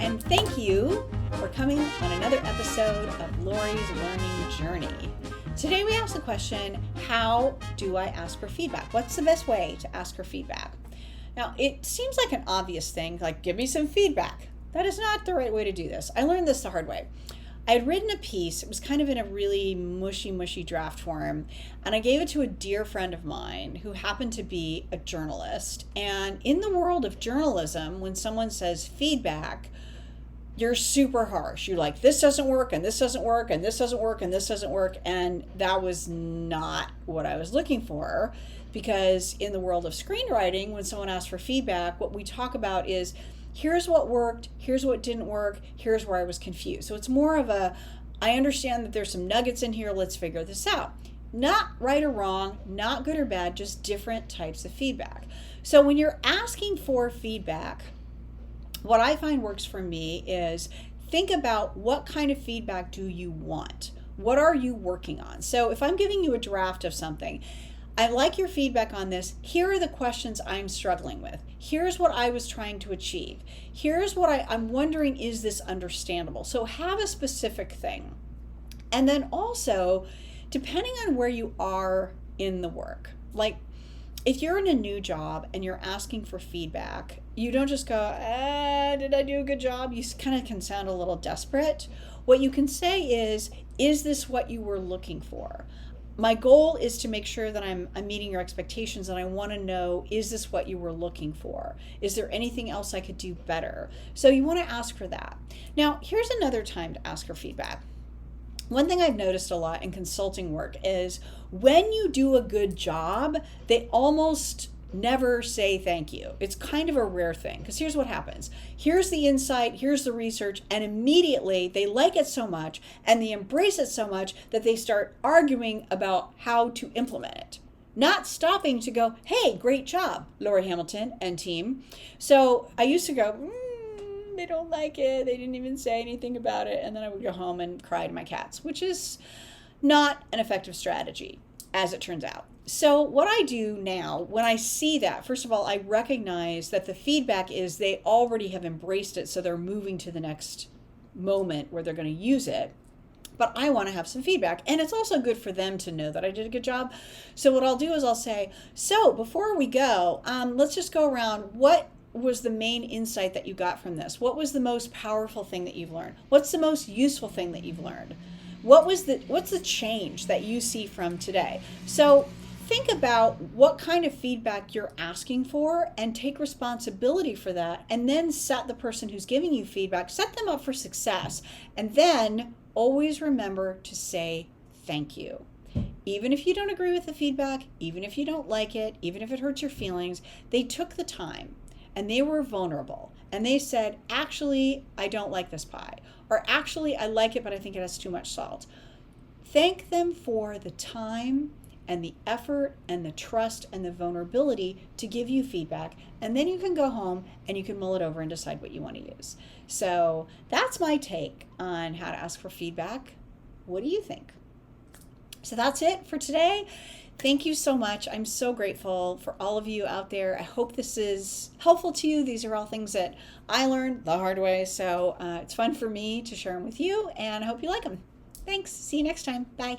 and thank you for coming on another episode of Lori's Learning Journey. Today we ask the question, how do I ask for feedback? What's the best way to ask for feedback? Now, it seems like an obvious thing, like give me some feedback. That is not the right way to do this. I learned this the hard way. I had written a piece, it was kind of in a really mushy draft form, and I gave it to a dear friend of mine who happened to be a journalist. And in the world of journalism, when someone says feedback, you're super harsh. You're like, this doesn't work, and this doesn't work, and this doesn't work, and this doesn't work. And that was not what I was looking for, because in the world of screenwriting, when someone asks for feedback, what we talk about is, here's what worked, here's what didn't work, here's where I was confused. So it's more of a, I understand that there's some nuggets in here, let's figure this out. Not right or wrong, not good or bad, just different types of feedback. So when you're asking for feedback, what I find works for me is think about what kind of feedback do you want? What are you working on? So if I'm giving you a draft of something, I like your feedback on this. Here are the questions I'm struggling with. Here's what I was trying to achieve. Here's what I'm wondering, is this understandable? So have a specific thing. And then also, depending on where you are in the work, like if you're in a new job and you're asking for feedback, you don't just go, did I do a good job? You kind of can sound a little desperate. What you can say is this what you were looking for? My goal is to make sure that I'm meeting your expectations, and I want to know, is this what you were looking for? Is there anything else I could do better? So you want to ask for that. Now, here's another time to ask for feedback. One thing I've noticed a lot in consulting work is when you do a good job, they almost never say thank you. It's kind of a rare thing, because here's what happens. Here's the insight, here's the research, and immediately they like it so much and they embrace it so much that they start arguing about how to implement it. Not stopping to go, hey, great job, Lori Hamilton and team. So I used to go, they don't like it. They didn't even say anything about it. And then I would go home and cry to my cats, which is not an effective strategy, as it turns out. So what I do now, when I see that, first of all, I recognize that the feedback is they already have embraced it, so they're moving to the next moment where they're going to use it. But I want to have some feedback. And it's also good for them to know that I did a good job. So what I'll do is I'll say, so before we go, let's just go around. What was the main insight that you got from this? What was the most powerful thing that you've learned? What's the most useful thing that you've learned? What's the change that you see from today? So think about what kind of feedback you're asking for and take responsibility for that, and then set the person who's giving you feedback, set them up for success. And then always remember to say thank you. Even if you don't agree with the feedback, even if you don't like it, even if it hurts your feelings, they took the time and they were vulnerable. And they said, actually, I don't like this pie. Or actually, I like it, but I think it has too much salt. Thank them for the time and the effort and the trust and the vulnerability to give you feedback. And then you can go home and you can mull it over and decide what you want to use. So that's my take on how to ask for feedback. What do you think? So that's it for today. Thank you so much. I'm so grateful for all of you out there. I hope this is helpful to you. These are all things that I learned the hard way. So it's fun for me to share them with you, and I hope you like them. Thanks. See you next time. Bye.